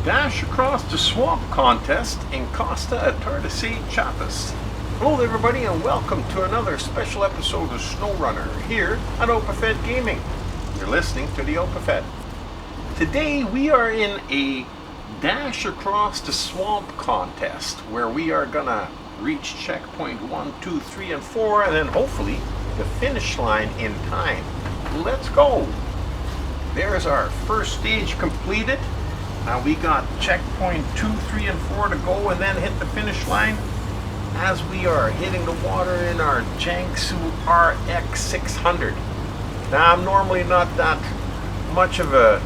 Dash across the swamp contest in Costa Atardecer, Chiapas. Hello everybody and welcome to another special episode of SnowRunner here at OpenFed Gaming. You're listening to the OpenFed. Today we are in a dash across the swamp contest where we are gonna reach checkpoint 1, 2, 3, and 4 and then hopefully the finish line in time. Let's go! There's our first stage completed. Now we got checkpoint 2, 3, and 4 to go and then hit the finish line as we are hitting the water in our Jangsu RX600. Now I'm normally not that much of a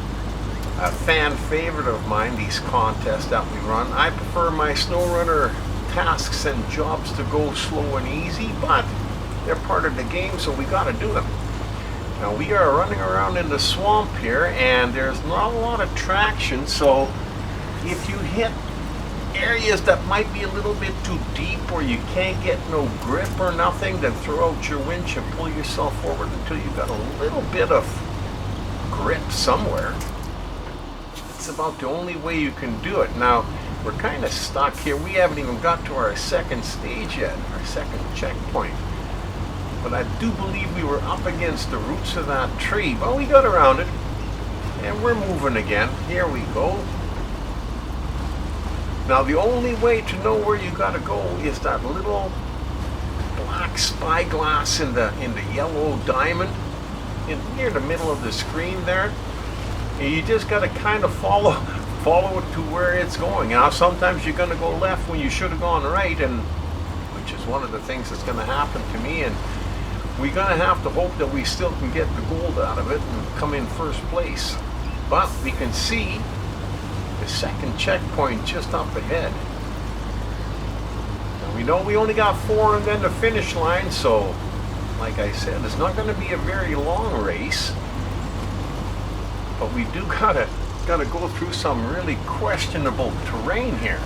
fan favorite of mine, these contests that we run. I prefer my SnowRunner tasks and jobs to go slow and easy, but they're part of the game, so we gotta do them. Now we are running around in the swamp here and there's not a lot of traction, so if you hit areas that might be a little bit too deep or you can't get no grip or nothing, then throw out your winch and pull yourself forward until you got a little bit of grip somewhere. It's about the only way you can do it. Now we're kind of stuck here. We haven't even got to our second stage yet, our second checkpoint. But I do believe we were up against the roots of that tree. But we got around it. And we're moving again. Here we go. Now the only way to know where you gotta go is that little black spyglass in the yellow diamond near the middle of the screen there. And you just gotta kind of follow it to where it's going. Now sometimes you're gonna go left when you should have gone right, and which is one of the things that's gonna happen to me, and we're gonna have to hope that we still can get the gold out of it and come in first place. But we can see the second checkpoint just up ahead. Now we know we only got 4 and then the finish line, so like I said, it's not going to be a very long race, but we do gotta go through some really questionable terrain here.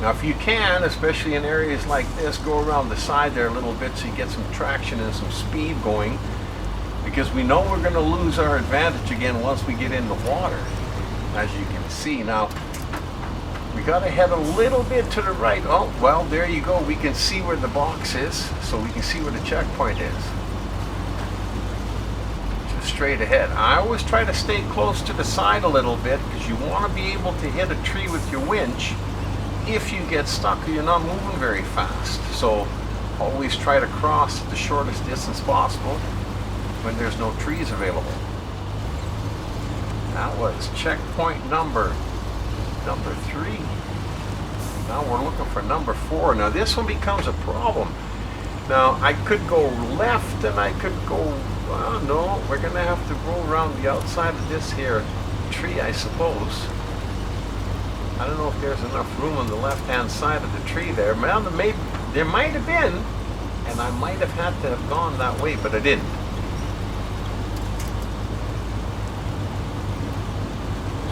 Now if you can, especially in areas like this, go around the side there a little bit so you get some traction and some speed going, because we know we're going to lose our advantage again once we get in the water, as you can see. Now we got to head a little bit to the right. Oh well, there you go, we can see where the box is, so we can see where the checkpoint is just straight ahead. I always try to stay close to the side a little bit because you want to be able to hit a tree with your winch if you get stuck or you're not moving very fast. So always try to cross the shortest distance possible when there's no trees available. That was checkpoint number 3. Now we're looking for number 4. Now this one becomes a problem. Now I could go left and I could go, well, no, we're gonna have to go around the outside of this here tree, I suppose. I don't know if there's enough room on the left-hand side of the tree there. Well, there might have been, and I might have had to have gone that way, but I didn't.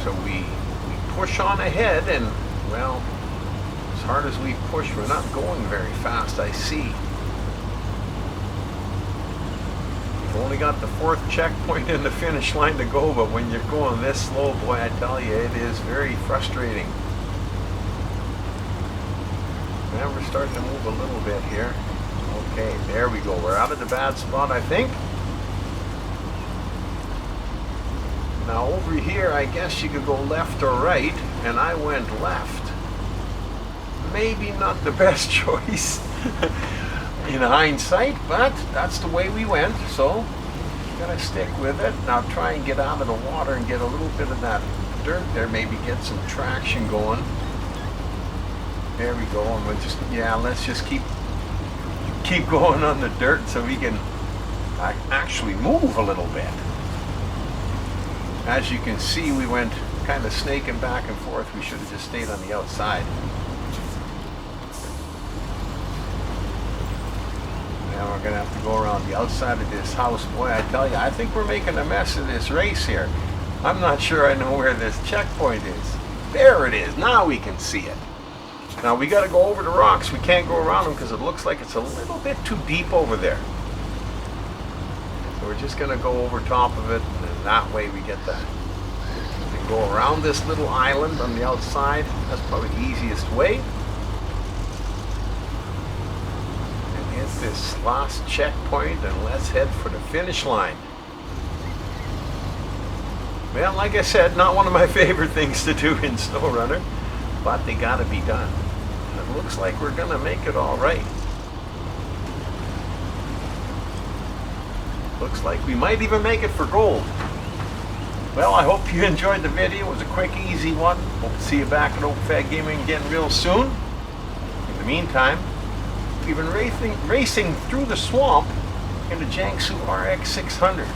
So we push on ahead, and well, as hard as we push, we're not going very fast, I see. We've only got the 4th checkpoint in the finish line to go, but when you're going this slow, boy, I tell you, it is very frustrating. Now we're starting to move a little bit here. Okay, there we go. We're out of the bad spot, I think. Now over here, I guess you could go left or right, and I went left. Maybe not the best choice in hindsight, but that's the way we went, so gotta stick with it. Now try and get out of the water and get a little bit of that dirt there, maybe get some traction going. There we go, and we'll just, yeah, let's just keep going on the dirt so we can actually move a little bit. As you can see, we went kind of snaking back and forth. We should have just stayed on the outside. Now we're going to have to go around the outside of this house. Boy, I tell you, I think we're making a mess of this race here. I'm not sure I know where this checkpoint is. There it is. Now we can see it. Now we got to go over the rocks. We can't go around them because it looks like it's a little bit too deep over there. So we're just going to go over top of it, and that way we get the Go around this little island on the outside. That's probably the easiest way. And hit this last checkpoint and let's head for the finish line. Well, like I said, not one of my favorite things to do in SnowRunner, but they gotta be done. And it looks like we're gonna make it all right. Looks like we might even make it for gold. Well, I hope you enjoyed the video. It was a quick, easy one. Hope to see you back at OpenFed Gaming again real soon. In the meantime, we've been racing through the swamp in the Jangsu RX600.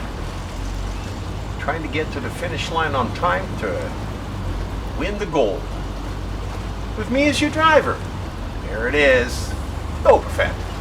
Trying to get to the finish line on time to win the gold. With me as your driver. There it is, OpenFed.